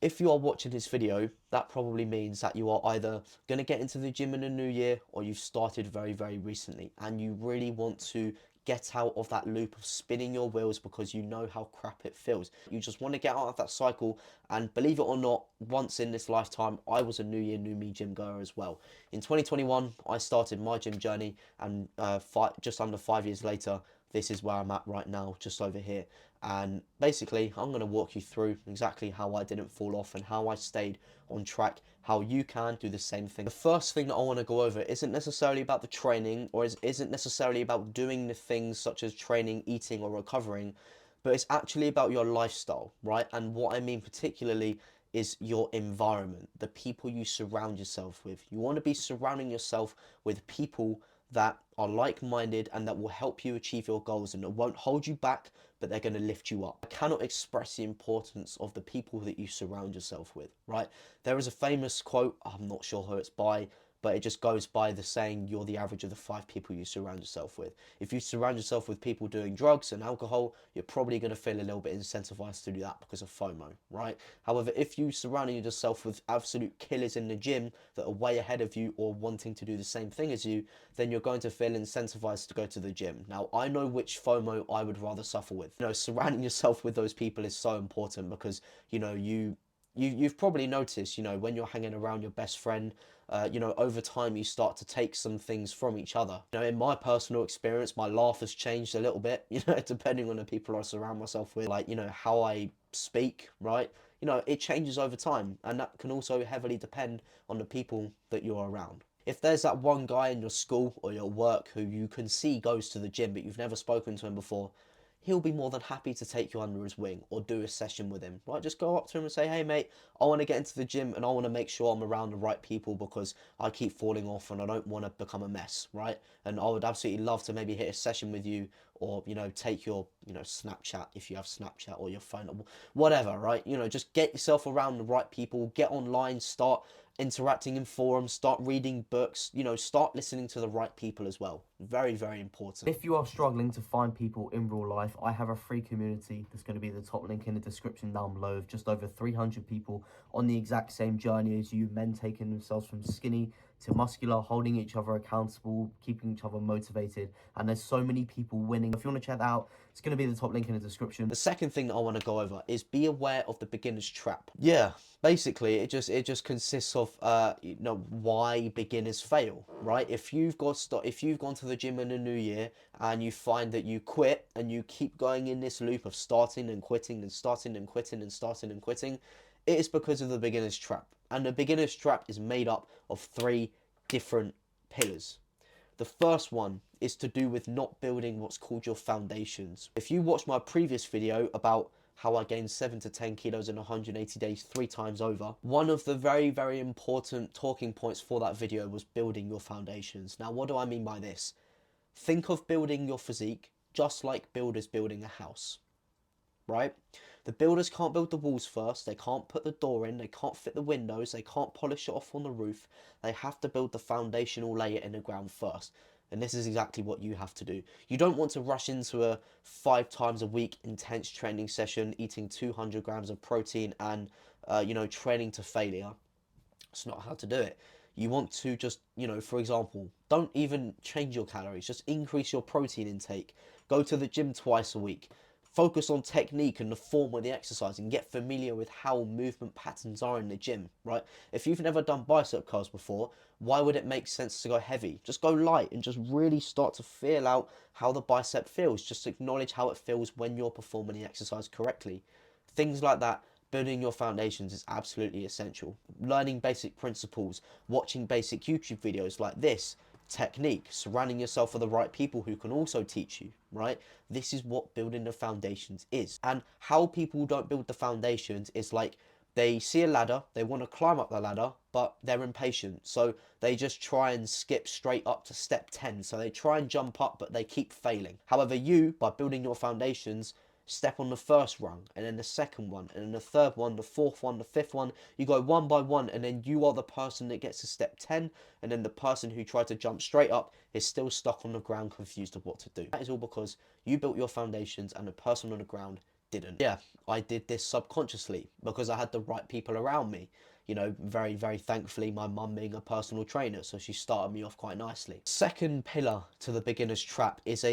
if you are watching this video, that probably means that you are either going to get into the gym in the new year or you've started very, very recently and you really want to get out of that loop of spinning your wheels because you know how crap it feels. You just want to get out of that cycle, and believe it or not, once in this lifetime, I was a new year, new me gym goer as well. In 2021, I started my gym journey, and just under 5 years later, this is where I'm at right now, just over here. And basically, I'm going to walk you through exactly how I didn't fall off and how I stayed on track, how you can do the same thing. The first thing that I want to go over isn't necessarily about the training, or isn't necessarily about doing the things such as training, eating, or recovering, but it's actually about your lifestyle, right? And what I mean particularly is your environment, the people you surround yourself with. You want to be surrounding yourself with people that are like-minded and that will help you achieve your goals, and it won't hold you back, but they're going to lift you up. I cannot express the importance of the people that you surround yourself with, right? There is a famous quote, I'm not sure who it's by, but it just goes by the saying, you're the average of the 5 people you surround yourself with. If you surround yourself with people doing drugs and alcohol, you're probably going to feel a little bit incentivized to do that because of FOMO, right? However, if you surround yourself with absolute killers in the gym that are way ahead of you or wanting to do the same thing as you, then you're going to feel incentivized to go to the gym. Now, I know which FOMO I would rather suffer with. Surrounding yourself with those people is so important because, you've probably noticed, when you're hanging around your best friend, over time you start to take some things from each other. In my personal experience, my laugh has changed a little bit, depending on the people I surround myself with, like, how I speak, right? It changes over time, and that can also heavily depend on the people that you're around. If there's that one guy in your school or your work who you can see goes to the gym but you've never spoken to him before, he'll be more than happy to take you under his wing or do a session with him, right? Just go up to him and say, hey mate, I want to get into the gym and I want to make sure I'm around the right people because I keep falling off and I don't want to become a mess, right? And I would absolutely love to maybe hit a session with you, or, take your, Snapchat, if you have Snapchat, or your phone, whatever, right? Just get yourself around the right people, get online, start interacting in forums, start reading books, start listening to the right people as well. Very, very important. If you are struggling to find people in real life, I have a free community that's going to be the top link in the description down below, of just over 300 people on the exact same journey as you, men taking themselves from skinny to muscular, holding each other accountable, keeping each other motivated, and there's so many people winning. If you want to check that out, it's going to be the top link in the description. The second thing that I want to go over is be aware of the beginner's trap. Yeah, basically it just consists of why beginners fail, right? If you've gone to the gym in the new year and you find that you quit and you keep going in this loop of starting and quitting and starting and quitting and starting and quitting, it is because of the beginner's trap. And the beginner's trap is made up of 3 different pillars. The first one is to do with not building what's called your foundations. If you watched my previous video about how I gained 7 to 10 kilos in 180 days 3 times over, one of the very, very important talking points for that video was building your foundations. Now, what do I mean by this? Think of building your physique just like builders building a house, right? The builders can't build the walls first, they can't put the door in, they can't fit the windows, they can't polish it off on the roof. They have to build the foundational layer in the ground first. And this is exactly what you have to do. You don't want to rush into a 5 times a week intense training session, eating 200 grams of protein and, training to failure. It's not how to do it. You want to just, for example, don't even change your calories, just increase your protein intake. Go to the gym twice a week. Focus on technique and the form of the exercise and get familiar with how movement patterns are in the gym, right? If you've never done bicep curls before, why would it make sense to go heavy? Just go light and just really start to feel out how the bicep feels. Just acknowledge how it feels when you're performing the exercise correctly. Things like that. Building your foundations is absolutely essential. Learning basic principles, watching basic YouTube videos like this, technique, surrounding yourself with the right people who can also teach you, right? This is what building the foundations is. And how people don't build the foundations is like they see a ladder, they want to climb up the ladder, but they're impatient. So they just try and skip straight up to step 10. So they try and jump up, but they keep failing. However, you, by building your foundations, step on the first rung, and then the second one, and then the third one, the fourth one, the fifth one. You go one by one, and then you are the person that gets to step 10, and then the person who tried to jump straight up is still stuck on the ground, confused of what to do. That is all because you built your foundations, and the person on the ground didn't. Yeah, I did this subconsciously because I had the right people around me. You know, very, very thankfully, my mum being a personal trainer, so she started me off quite nicely. Second pillar to the beginner's trap is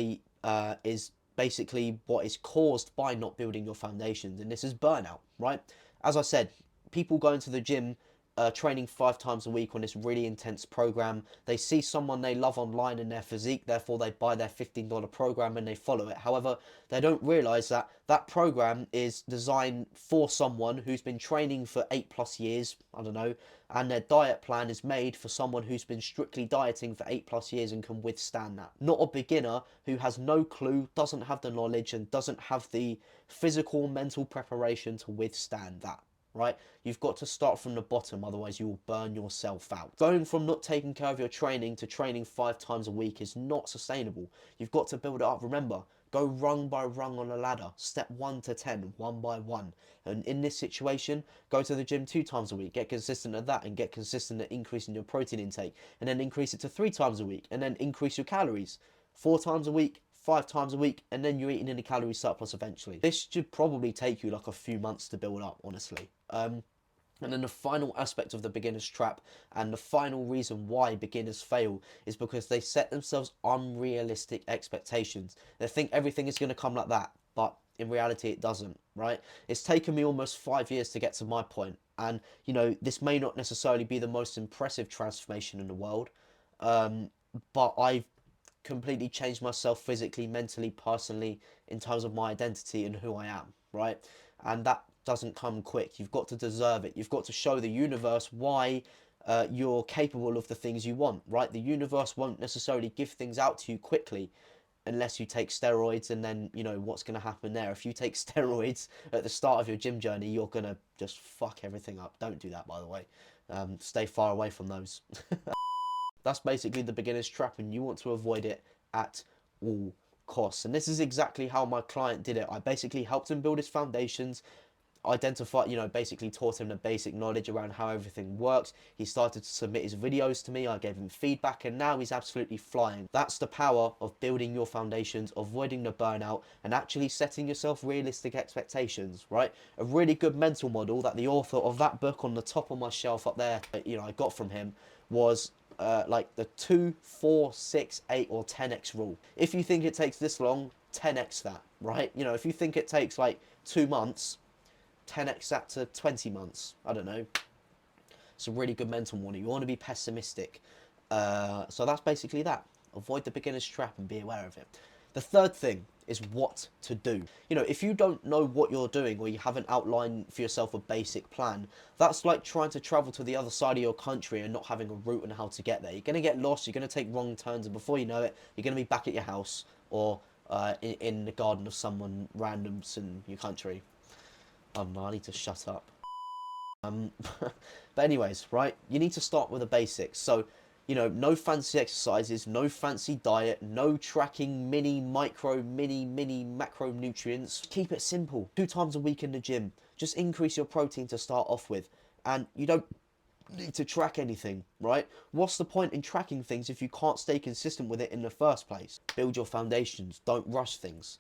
basically what is caused by not building your foundations, and this is burnout, right? As I said, people going to the gym, training 5 times a week on this really intense program. They see someone they love online in their physique, therefore they buy their $15 program and they follow it. However, they don't realize that that program is designed for someone who's been training for 8+ years, I don't know, and their diet plan is made for someone who's been strictly dieting for 8+ years and can withstand that. Not a beginner who has no clue, doesn't have the knowledge, and doesn't have the physical, mental preparation to withstand that. Right? You've got to start from the bottom, otherwise you will burn yourself out. Going from not taking care of your training to training 5 times a week is not sustainable. You've got to build it up. Remember, go rung by rung on a ladder, step 1 to 10, one by one. And in this situation, go to the gym 2 times a week, get consistent at that, and get consistent at increasing your protein intake, and then increase it to 3 times a week, and then increase your calories 4 times a week, 5 times a week, and then you're eating in a calorie surplus eventually. This should probably take you like a few months to build up, honestly. And then the final aspect of the beginner's trap, and the final reason why beginners fail, is because they set themselves unrealistic expectations. They think everything is going to come like that, but in reality it doesn't, right? It's taken me almost 5 years to get to my point, and you know, this may not necessarily be the most impressive transformation in the world, but I've completely changed myself physically, mentally, personally, in terms of my identity and who I am, right? And that doesn't come quick. You've got to deserve it. You've got to show the universe why you're capable of the things you want, right? The universe won't necessarily give things out to you quickly unless you take steroids, and then, you know, what's going to happen there? If you take steroids at the start of your gym journey, you're going to just fuck everything up. Don't do that, by the way. Stay far away from those. That's basically the beginner's trap, and you want to avoid it at all costs. And this is exactly how my client did it. I basically helped him build his foundations, identify, you know, basically taught him the basic knowledge around how everything works. He started to submit his videos to me. I gave him feedback, and now he's absolutely flying. That's the power of building your foundations, avoiding the burnout, and actually setting yourself realistic expectations, right? A really good mental model that the author of that book on the top of my shelf up there, you know, I got from him, was like the 2, 4, 6, 8, or 10x rule. If you think it takes this long, 10x that, right? You know, if you think it takes like 2 months, 10x that to 20 months. I don't know. It's a really good mental warning. You want to be pessimistic. So that's basically that. Avoid the beginner's trap and be aware of it. The third thing is what to do. You know, if you don't know what you're doing, or you haven't outlined for yourself a basic plan, that's like trying to travel to the other side of your country and not having a route on how to get there. You're going to get lost, you're going to take wrong turns, and before you know it, you're going to be back at your house, or in the garden of someone randoms in your country. Oh no, I need to shut up. But anyways, right, you need to start with the basics. So, you know, no fancy exercises, no fancy diet, no tracking mini, micro, mini, macronutrients. Keep it simple. 2 times a week in the gym. Just increase your protein to start off with. And you don't need to track anything, right? What's the point in tracking things if you can't stay consistent with it in the first place? Build your foundations. Don't rush things.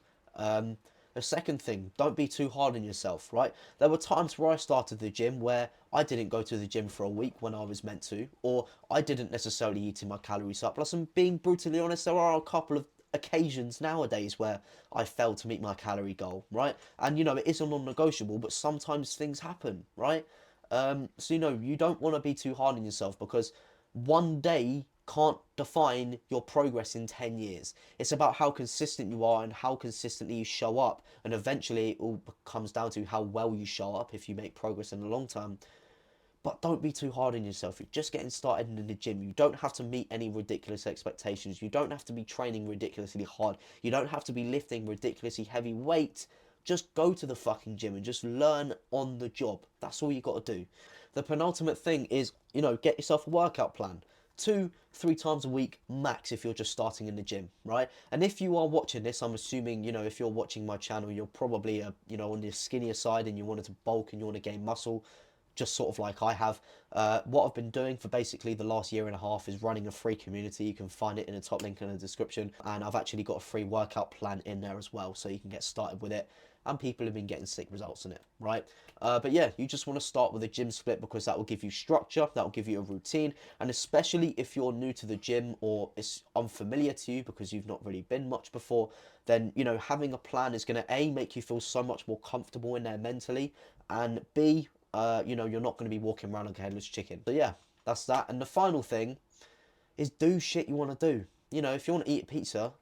The second thing, don't be too hard on yourself, right? There were times where I started the gym where I didn't go to the gym for a week when I was meant to, or I didn't necessarily eat in my calorie surplus. And being brutally honest, there are a couple of occasions nowadays where I failed to meet my calorie goal, right? And you know, it is a non-negotiable, but sometimes things happen, right? So you know, you don't want to be too hard on yourself, because one day can't define your progress in 10 years. It's about how consistent you are and how consistently you show up, and eventually it all comes down to how well you show up if you make progress in the long term. But don't be too hard on yourself. You're just getting started in the gym. You don't have to meet any ridiculous expectations. You don't have to be training ridiculously hard. You don't have to be lifting ridiculously heavy weight. Just go to the fucking gym and just learn on the job. That's all you got to do. The penultimate thing is, you know, get yourself a workout plan. 2, 3 times a week max if you're just starting in the gym, right? And if you are watching this, I'm assuming, you know, if you're watching my channel, you're probably, you know, on the skinnier side, and you wanted to bulk and you want to gain muscle, just sort of like I have. What I've been doing for basically the last year and a half is running a free community. You can find it in the top link in the description. And I've actually got a free workout plan in there as well, so you can get started with it. and people have been getting sick results in it, right? But yeah, you just want to start with a gym split because that will give you structure, that will give you a routine, and especially if you're new to the gym or it's unfamiliar to you because you've not really been much before, then having a plan is going to A, make you feel so much more comfortable in there mentally, and B, you're not going to be walking around like a headless chicken. So yeah, that's that. And the final thing is do shit you want to do. If you want to eat a pizza,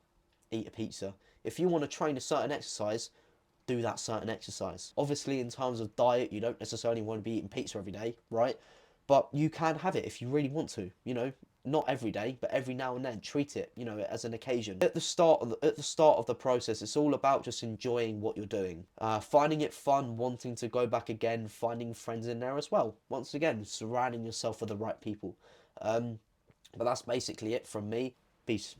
eat a pizza. If you want to train a certain exercise, do that certain exercise. Obviously, in terms of diet, you don't necessarily want to be eating pizza every day, right? But you can have it if you really want to. Not every day, but every now and then. Treat it, as an occasion. At the start of the process, it's all about just enjoying what you're doing, finding it fun, wanting to go back again, finding friends in there as well. Once again, surrounding yourself with the right people. But that's basically it from me. Peace.